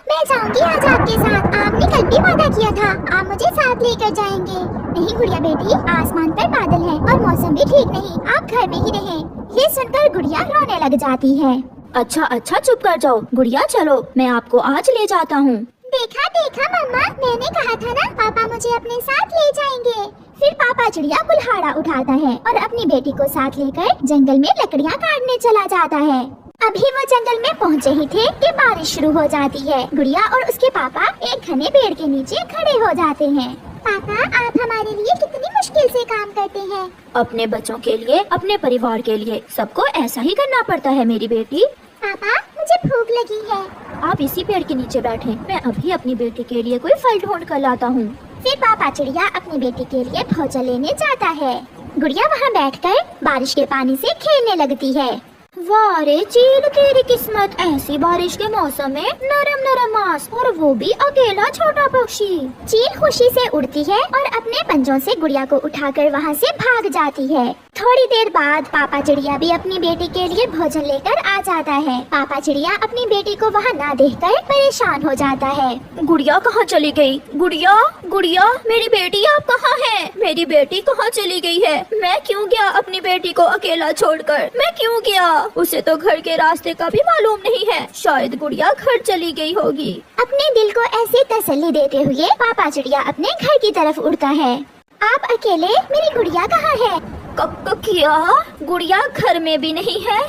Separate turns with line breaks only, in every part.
मैं जाऊंगी आज आपके साथ। आपने कल भी वादा किया था आप मुझे साथ लेकर जाएंगे। नहीं गुड़िया बेटी, आसमान पर बादल है और मौसम भी ठीक नहीं, आप घर में ही रहें। ये सुनकर गुड़िया रोने लग जाती है।
अच्छा अच्छा चुप कर जाओ गुड़िया, चलो मैं आपको आज ले जाता हूँ।
देखा देखा मम्मा, मैंने कहा था ना पापा मुझे अपने साथ ले जाएंगे। फिर पापा चिड़िया कुल्हाड़ा उठाता है और अपनी बेटी को साथ लेकर जंगल में लकड़ियाँ काटने चला जाता है। अभी वो जंगल में पहुँचे ही थे कि बारिश शुरू हो जाती है। गुड़िया और उसके पापा एक घने पेड़ के नीचे खड़े हो जाते हैं। पापा आप हमारे लिए कितनी मुश्किल से काम करते हैं।
अपने बच्चों के लिए, अपने परिवार के लिए सबको ऐसा ही करना पड़ता है मेरी बेटी।
पापा मुझे भूख लगी है।
आप इसी पेड़ के नीचे बैठे, मैं अभी अपनी बेटी के लिए कोई फल ढूंढ कर लाता हूँ।
फिर पापा चिड़िया अपनी बेटी के लिए भोजन लेने जाता है। गुड़िया वहाँ बैठकर बारिश के पानी से खेलने लगती है।
वाह रे चील, तेरी किस्मत, ऐसी बारिश के मौसम में नरम नरम मांस और वो भी अकेला छोटा पक्षी।
चील खुशी से उड़ती है और अपने पंजों से गुड़िया को उठाकर वहाँ से भाग जाती है। थोड़ी देर बाद पापा चिड़िया भी अपनी बेटी के लिए भोजन लेकर आ जाता है। पापा चिड़िया अपनी बेटी को वहाँ ना देखकर परेशान हो जाता है।
गुड़िया कहाँ चली गई? गुड़िया गुड़िया मेरी बेटी आप कहाँ है? मेरी बेटी कहाँ चली गई है? मैं क्यों गया अपनी बेटी को अकेला छोड़कर? मैं क्यों गया? उसे तो घर के रास्ते का भी मालूम नहीं है। शायद गुड़िया घर चली गई होगी।
अपने दिल को ऐसे तसल्ली देते हुए पापा चिड़िया अपने घर की तरफ उड़ता है। आप अकेले, मेरी गुड़िया कहाँ है?
क्या गुड़िया घर में भी नहीं है?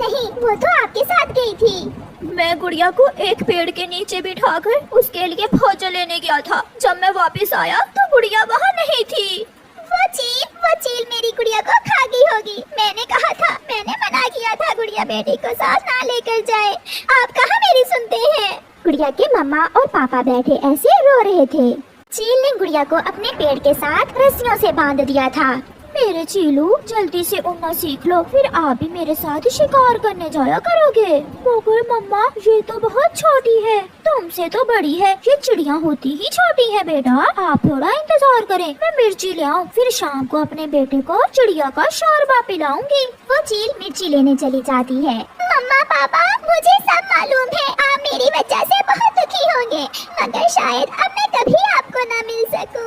नहीं, वो तो आपके साथ गई थी।
मैं गुड़िया को एक पेड़ के नीचे बिठाकर उसके लिए भोजन लेने गया था। जब मैं वापस आया तो गुड़िया वहाँ नहीं थी।
वो चील मेरी गुड़िया को खा गई होगी। मैंने कहा था, मैंने मना किया था गुड़िया बेटी को साथ ना लेकर जाए। आप कहाँ मेरी सुनते हैं? गुड़िया के मम्मा और पापा बैठे ऐसे रो रहे थे। चील ने गुड़िया को अपने पेड़ के साथ रस्सियों से बांध दिया था।
मेरे चीलू जल्दी से उड़ना सीख लो, फिर आप भी मेरे साथ शिकार करने जाया करोगे। मगर मम्मा ये तो बहुत छोटी है, तुमसे तो बड़ी है। ये चिड़िया होती ही छोटी है बेटा, आप थोड़ा इंतजार करें, मैं मिर्ची ले आऊँ, फिर शाम को अपने बेटे को चिड़िया का शोरबा पिलाऊंगी।
वो चील मिर्ची लेने चली जाती है। मम्मा पापा मुझे सब मालूम है, आप मेरी वजह से बहुत दुखी होंगे, मगर शायद अब मैं कभी आपको न मिल सकूं।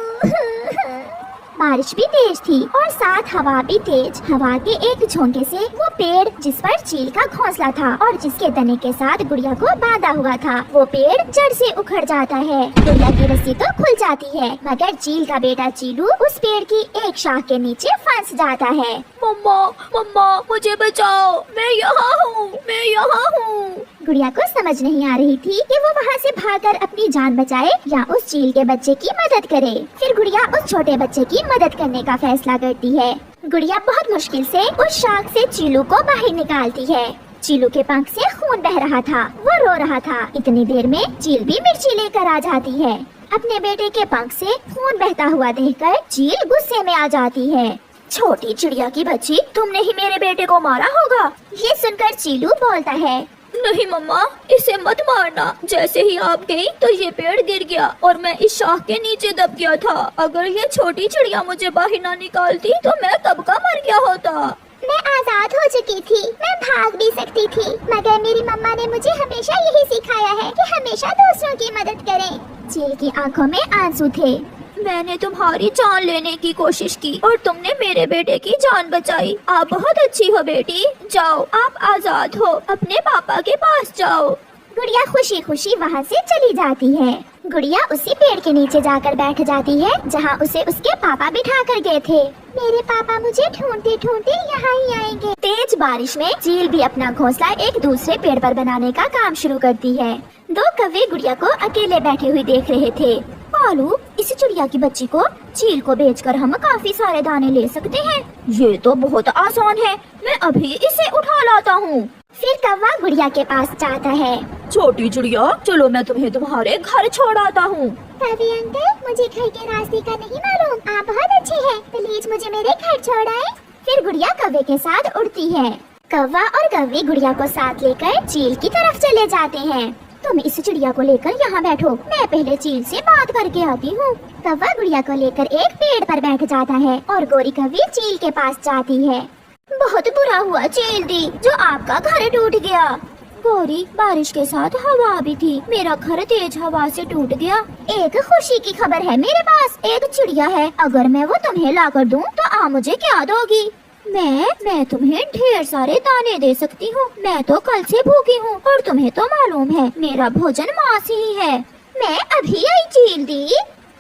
बारिश भी तेज थी और साथ हवा भी तेज। हवा के एक झोंके से वो पेड़ जिस पर चील का घोंसला था और जिसके तने के साथ गुड़िया को बांधा हुआ था, वो पेड़ जड़ से उखड़ जाता है। गुड़िया की रस्सी तो खुल जाती है, मगर चील का बेटा चीलू उस पेड़ की एक शाख के नीचे फंस जाता है।
मम्मा मम्मा मुझे बचाओ, मैं यहाँ हूँ, मैं यहाँ हूँ।
गुड़िया को समझ नहीं आ रही थी कि वो वहाँ से भागकर अपनी जान बचाए या उस चील के बच्चे की मदद करे। फिर गुड़िया उस छोटे बच्चे की मदद करने का फैसला करती है। गुड़िया बहुत मुश्किल से उस शाख से चीलू को बाहर निकालती है। चीलू के पंख से खून बह रहा था, वो रो रहा था। इतनी देर में चील भी मिर्ची लेकर आ जाती है। अपने बेटे के पंख से खून बहता हुआ देखकर चील गुस्से में आ जाती है।
छोटी चिड़िया की बच्ची, तुमने ही मेरे बेटे को मारा होगा।
ये सुनकर चीलू बोलता है,
नहीं मम्मा, इसे मत मारना। जैसे ही आप गई तो ये पेड़ गिर गया और मैं इस शाख के नीचे दब गया था। अगर ये छोटी चिड़िया मुझे बाहर ना निकालती तो मैं कब का मर गया होता।
मैं आजाद हो चुकी थी, मैं भाग भी सकती थी, मगर मेरी मम्मा ने मुझे हमेशा यही सिखाया है कि हमेशा दूसरों की मदद करें। चील की आंखों में आंसू थे।
मैंने तुम्हारी जान लेने की कोशिश की और तुमने मेरे बेटे की जान बचाई। आप बहुत अच्छी हो बेटी, जाओ आप आजाद हो, अपने पापा के पास जाओ।
गुड़िया खुशी खुशी वहाँ से चली जाती है। गुड़िया उसी पेड़ के नीचे जाकर बैठ जाती है जहाँ उसे उसके पापा बिठा कर गए थे। मेरे पापा मुझे ढूंढते ढूंढते यहाँ ही आएंगे। तेज बारिश में चील भी अपना घोंसला एक दूसरे पेड़ पर बनाने का काम शुरू करती है। दो कौवे गुड़िया को अकेले बैठे हुए देख रहे थे। पालू, इस चिड़िया की बच्ची को चील को बेचकर हम काफी सारे दाने ले सकते हैं।
ये तो बहुत आसान है, मैं अभी इसे उठा लाता हूँ।
फिर कौवा गुड़िया के पास जाता है।
छोटी चिड़िया, चलो मैं तुम्हें तुम्हारे घर छोड़ आता हूँ।
कवि अंकल, मुझे घर के रास्ते का नहीं मालूम, आप बहुत अच्छे हैं, प्लीज मुझे मेरे घर छोड़ आए। फिर गुड़िया कौवे के साथ उड़ती है। कौवा और कौवी गुड़िया को साथ लेकर चील की तरफ चले जाते हैं। तुम इस चिड़िया को लेकर यहाँ बैठो, मैं पहले चील से बात करके आती हूँ। कौवा गुड़िया को लेकर एक पेड़ पर बैठ जाता है और गोरी कौवी चील के पास जाती है। बहुत बुरा हुआ चील दी, जो आपका घर टूट गया।
गौरी, बारिश के साथ हवा भी थी। मेरा घर तेज हवा से टूट गया। एक खुशी की खबर है मेरे पास, एक चिड़िया है। अगर मैं वो तुम्हें ला कर दूँ तो आप मुझे क्या दोगी? मैं तुम्हें ढेर सारे दाने दे सकती हूँ। मैं तो कल से भूखी हूँ और तुम्हें तो मालूम है मेरा भोजन मांस ही है।
मैं अभी आई चील दी।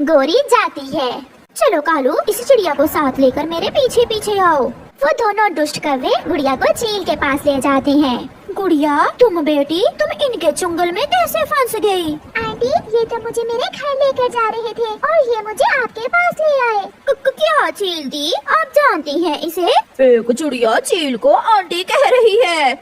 गौरी जाती है।
चलो कालू, इस चिड़िया को साथ लेकर मेरे पीछे पीछे आओ।
वो दोनों दुष्ट कौवे गुड़िया को चील के पास ले जाते हैं।
गुड़िया, तुम बेटी, तुम इनके चुंगल में कैसे फंस गई?
आंटी, ये तो मुझे मेरे घर लेकर जा रहे थे और ये मुझे आपके पास ले आए।
क्या चील दी, आप जानती हैं इसे?
एक चिड़िया चील को आंटी कह रही है।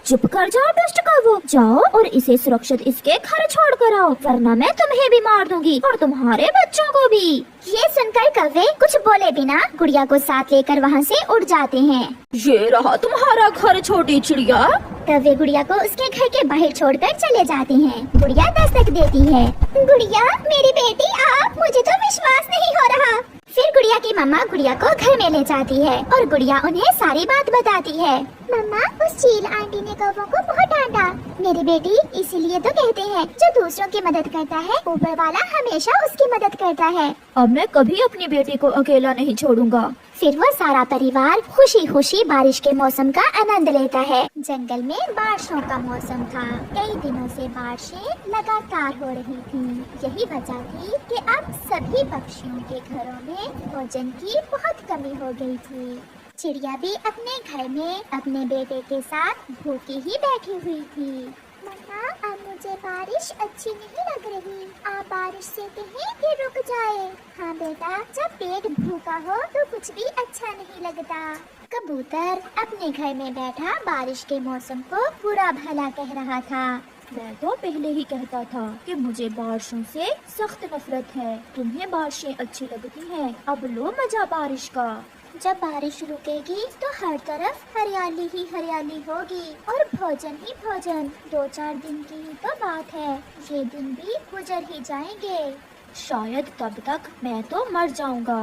चुप कर जाओ दुष्ट कौवो, जाओ और इसे सुरक्षित इसके घर छोड़ कर आओ, वरना मैं तुम्हें भी मार दूंगी और तुम्हारे बच्चों को भी।
ये सुनकर कौवे कुछ बोले बिना गुड़िया को साथ लेकर वहाँ से उड़ जाते हैं।
ये रहा तुम्हारा घर छोटी चिड़िया।
कौवे गुड़िया को उसके घर के बाहर छोड़कर चले जाते हैं। गुड़िया दस्तक देती है। गुड़िया, मेरी बेटी आप, मुझे तो विश्वास नहीं हो रहा। फिर गुड़िया की मम्मा गुड़िया को घर में ले जाती है और गुड़िया उन्हें सारी बात बताती है। मम्मा, उस चील आंटी ने कौवों को बहुत डांटा। मेरी बेटी, इसीलिए तो कहते हैं जो दूसरों की मदद करता है ऊपर वाला हमेशा उसकी मदद करता है।
अब मैं कभी अपनी बेटी को अकेला नहीं छोड़ूंगा।
फिर वो सारा परिवार खुशी खुशी बारिश के मौसम का आनंद लेता है। जंगल में बारिशों का मौसम था। कई दिनों से बारिशें लगातार हो रही थी। यही वजह थी कि अब सभी पक्षियों के घरों में भोजन की बहुत कमी हो गई थी। चिड़िया भी अपने घर में अपने बेटे के साथ भूखी ही बैठी हुई थी। मम्मा, अब मुझे बारिश अच्छी नहीं लग रही। आप बारिश से कहें कि रुक जाए। हाँ बेटा, जब पेट भूखा हो तो कुछ भी अच्छा नहीं लगता। कबूतर अपने घर में बैठा बारिश के मौसम को बुरा भला कह रहा था।
मैं तो पहले ही कहता था कि मुझे बारिशों से सख्त नफरत है। तुम्हें बारिशें अच्छी लगती हैं। अब लो मजा बारिश का।
जब बारिश रुकेगी तो हर तरफ हरियाली ही हरियाली होगी और भोजन ही भोजन। 2-4 दिन की ही तो बात है, ये दिन भी गुजर ही जाएंगे।
शायद तब तक मैं तो मर जाऊंगा।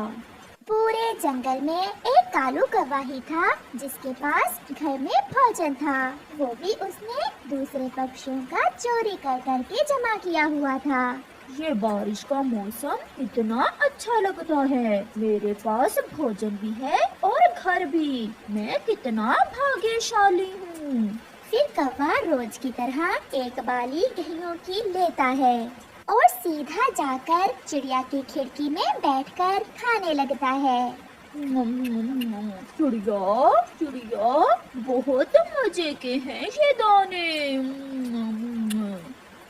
पूरे जंगल में एक कालू कौवा ही था जिसके पास घर में भोजन था। वो भी उसने दूसरे पक्षियों का चोरी कर करके जमा किया हुआ था।
ये बारिश का मौसम इतना अच्छा लगता है। मेरे पास भोजन भी है और घर भी। मैं कितना भाग्यशाली हूँ।
फिर कौवा रोज की तरह एक बाली गेहूं की लेता है और सीधा जाकर चिड़िया की खिड़की में बैठकर खाने लगता है।
चिड़िया चिड़िया, बहुत मजे के हैं ये दाने।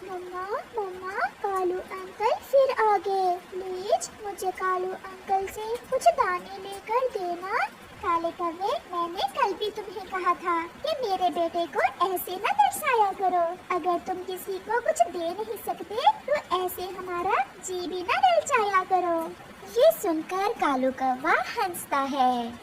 मम्मा, मम्मा, कालू अंकल फिर आ गए। प्लीज मुझे कालू अंकल से कुछ दाने लेकर देना। काले कौवे, मैंने कल भी तुम्हें कहा था कि मेरे बेटे को ऐसे न दर्शाया करो। अगर तुम किसी को कुछ दे नहीं सकते तो ऐसे हमारा जी भी न ललचाया करो। ये सुनकर कालू कौवा हंसता है।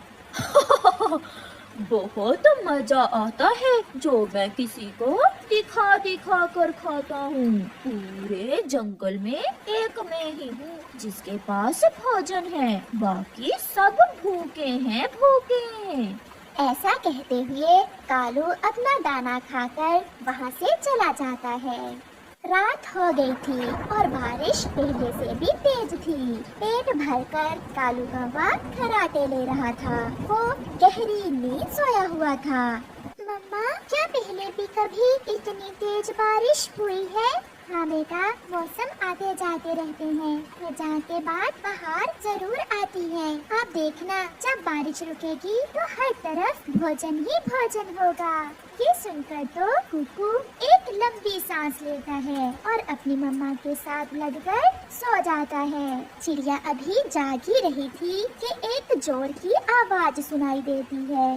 बहुत मजा आता है जो मैं किसी को दिखा दिखा कर खाता हूँ। पूरे जंगल में एक मैं ही हूँ जिसके पास भोजन है। बाकी सब भूखे हैं, भूखे।
ऐसा कहते हुए कालू अपना दाना खाकर वहाँ से चला जाता है। रात हो गई थी और बारिश पहले से भी तेज थी। पेट भरकर कालू कौवा खर्राटे ले रहा था। वो गहरी नींद सोया हुआ था। मम्मा, क्या पहले भी कभी इतनी तेज बारिश हुई है? हाँ बेटा, मौसम आते जाते रहते हैं। रजा के बाद बहार जरूर आती है। आप देखना, जब बारिश रुकेगी तो हर तरफ भोजन ही भोजन होगा। ये सुनकर तो कुकू एक लंबी सांस लेता है और अपनी मम्मा के साथ लगकर सो जाता है। चिड़िया अभी जाग ही रही थी कि एक जोर की आवाज सुनाई देती है।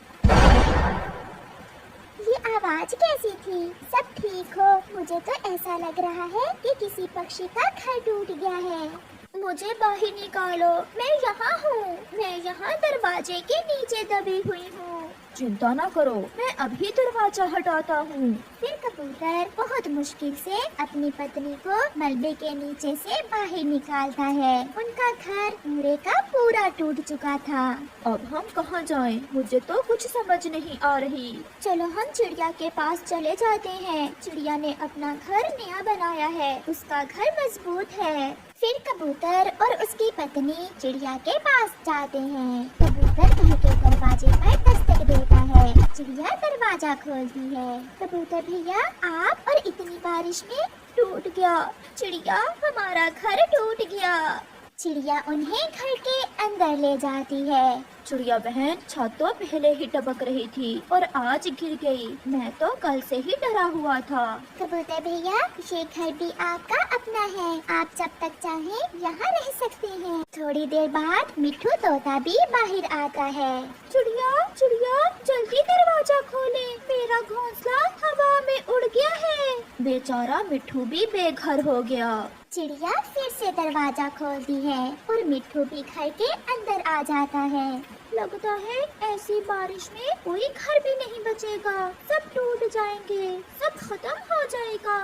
ये आवाज कैसी थी? सब ठीक हो? मुझे तो ऐसा लग रहा है कि किसी पक्षी का घर टूट गया है।
मुझे बाहर निकालो, मैं यहाँ हूँ। मैं यहाँ दरवाजे के नीचे दबी हुई हूँ।
चिंता न करो, मैं अभी दरवाजा हटाता हूँ।
फिर कबूतर बहुत मुश्किल से अपनी पत्नी को मलबे के नीचे से बाहर निकालता है। उनका घर पूरे का पूरा टूट चुका था।
अब हम कहाँ जाएं? मुझे तो कुछ समझ नहीं आ रही।
चलो हम चिड़िया के पास चले जाते हैं। चिड़िया ने अपना घर नया बनाया है, उसका घर मजबूत है।
फिर कबूतर और उसकी पत्नी चिड़िया के पास जाते हैं। कबूतर घर के दरवाजे पर दस्तक देता है। चिड़िया दरवाजा खोलती है। कबूतर भैया, आप और इतनी बारिश में
टूट गया चिड़िया, हमारा घर टूट गया।
चिड़िया उन्हें घर के अंदर ले जाती है।
चिड़िया बहन, छत तो पहले ही टपक रही थी और आज गिर गई। मैं तो कल से ही डरा हुआ था।
कबूतर भैया, ये घर भी आपका अपना है। आप जब तक चाहें यहाँ रह सकते हैं। थोड़ी देर बाद मिट्ठू तोता भी बाहर आता है।
चिड़िया चिड़िया, जल्दी दरवाजा खोले, मेरा घोंसला हवा में उड़ गया है।
बेचारा मिट्ठू भी बेघर हो गया।
चिड़िया फिर से दरवाजा खोलती है और मिट्ठू भी घर के अंदर आ जाता है।
लगता है ऐसी बारिश में कोई घर भी नहीं बचेगा, सब टूट जाएंगे, सब खत्म हो जाएगा।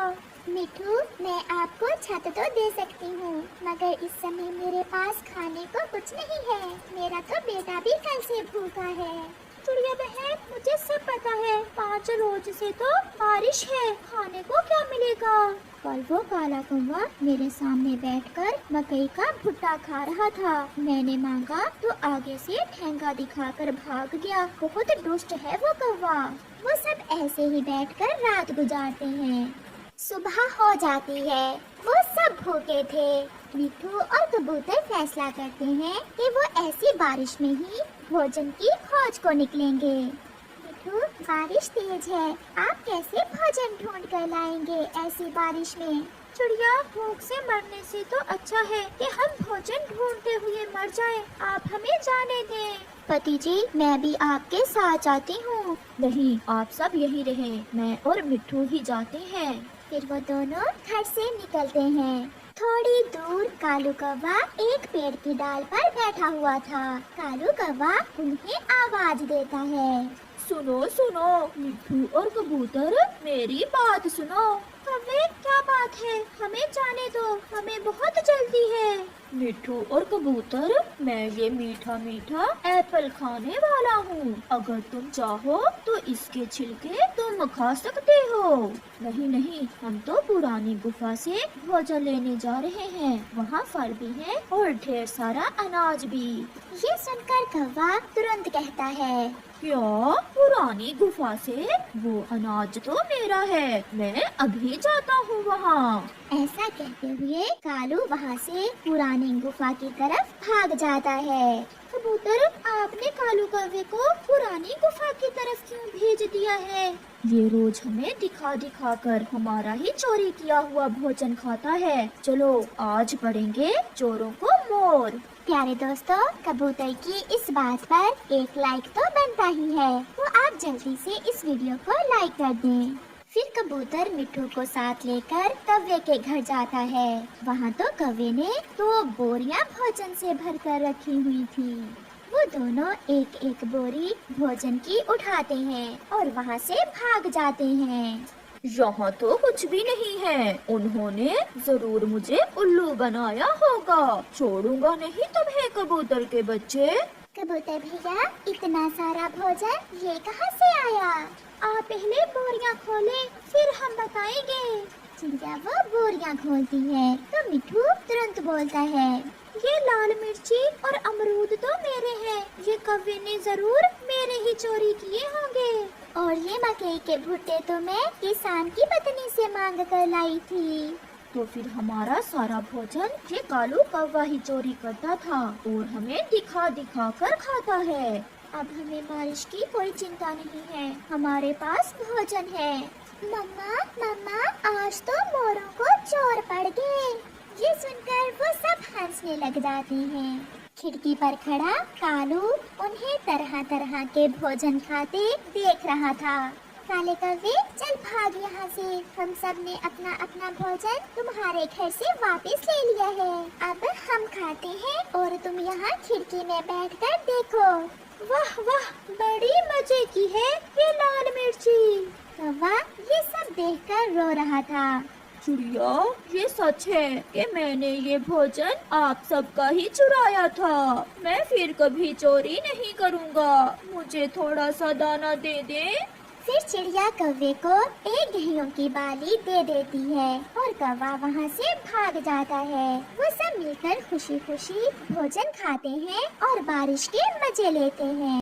मिट्ठू, मैं आपको छत तो दे सकती हूँ, मगर इस समय मेरे पास खाने को कुछ नहीं है। मेरा तो बेटा भी कल से भूखा है।
चिड़िया बहन, मुझे सब पता है, 5 रोज से तो बारिश है, खाने को क्या मिलेगा।
कल वो काला कौवा मेरे सामने बैठकर मकई का भुट्टा खा रहा था। मैंने मांगा तो आगे से ठेंगा दिखाकर भाग गया। बहुत दुष्ट है वो कौवा। वो सब ऐसे ही बैठकर रात गुजारते हैं। सुबह हो जाती है। वो सब भूखे थे। मिट्ठू और कबूतर फैसला करते हैं कि वो ऐसी बारिश में ही भोजन की खोज को निकलेंगे। मिट्ठू, बारिश तेज है, आप कैसे भोजन ढूंढ कर लाएंगे ऐसी बारिश में?
चिड़िया, भूख से मरने से तो अच्छा है कि हम भोजन ढूंढते हुए मर जाएं। आप हमें जाने दें।
पति जी, मैं भी आपके साथ आती हूँ।
नहीं, आप सब यही रहें, मैं और मिट्ठू ही जाते हैं।
फिर वो दोनों घर से निकलते हैं। थोड़ी दूर कालू कौवा एक पेड़ की डाल पर बैठा हुआ था। कालू कौवा उन्हें आवाज देता है।
सुनो सुनो मिट्ठू और कबूतर, मेरी बात सुनो।
कौवे, क्या बात है? हमें जाने दो, हमें बहुत जल्दी है।
मिट्ठू और कबूतर, मैं ये मीठा मीठा एप्पल खाने वाला हूँ। अगर तुम चाहो तो इसके छिलके तुम खा सकते हो। नहीं नहीं, हम तो पुरानी गुफा से भोजन लेने जा रहे हैं। वहाँ फल भी है और ढेर सारा अनाज भी।
ये सुनकर कौवा तुरंत कहता है,
क्या? पुरानी गुफा से? वो अनाज तो मेरा है, मैं अभी जाता हूँ वहाँ।
ऐसा कहते हुए कालू वहाँ से पुरानी गुफा की तरफ भाग जाता है।
कबूतर, आपने कालू कौवे को पुरानी गुफा की तरफ क्यों भेज दिया है?
ये रोज हमें दिखा दिखा कर हमारा ही चोरी किया हुआ भोजन खाता है। चलो आज पड़ेंगे चोरों को मोर।
प्यारे दोस्तों, कबूतर की इस बात पर एक लाइक तो बनता ही है, तो आप जल्दी से इस वीडियो को लाइक कर दें। फिर कबूतर मिट्ठू को साथ लेकर कौवे के घर जाता है। वहाँ तो कौवे ने 2 बोरियां भोजन से भरकर रखी हुई थी। वो दोनों एक एक बोरी भोजन की उठाते हैं और वहाँ से भाग जाते हैं।
यहाँ तो कुछ भी नहीं है, उन्होंने जरूर मुझे उल्लू बनाया होगा। छोड़ूंगा नहीं तुम्हें कबूतर के बच्चे।
कबूतर भैया, इतना सारा भोजन ये कहाँ से आया?
आप पहले बोरियां खोलें, फिर हम बताएंगे।
चिड़िया वो बोरियां खोलती है तो मिट्ठू तुरंत बोलता है,
ये लाल मिर्ची और अमरूद तो मेरे हैं। ये कौवे ने जरूर मेरे ही चोरी किए होंगे।
और ये मकई के भुट्टे तो मैं किसान की पत्नी से मांग कर लाई थी।
तो फिर हमारा सारा भोजन ये कालू कौवा ही चोरी करता था और हमें दिखा दिखा कर खाता है।
अब हमें बारिश की कोई चिंता नहीं है, हमारे पास भोजन है।
मम्मा मम्मा, आज तो मोरों को चोर पड़ गए। ये सुनकर वो सब हंसने लग जाते हैं। खिड़की पर खड़ा कालू उन्हें तरह तरह के भोजन खाते देख रहा था। काले कौवे, चल भाग यहाँ से। हम सब ने अपना अपना भोजन तुम्हारे घर से वापस ले लिया है। अब हम खाते हैं और तुम यहाँ खिड़की में बैठकर देखो।
वाह वाह, बड़ी मजे की है ये लाल मिर्ची।
कौवा ये सब देखकर रो रहा था।
चिड़िया, ये सच है कि मैंने ये भोजन आप सबका ही चुराया था। मैं फिर कभी चोरी नहीं करूँगा। मुझे थोड़ा सा दाना दे दे।
फिर चिड़िया कौवे को एक गेहूं की बाली दे देती है और कौवा वहाँ से भाग जाता है। वो सब मिलकर खुशी खुशी भोजन खाते हैं और बारिश के मजे लेते हैं।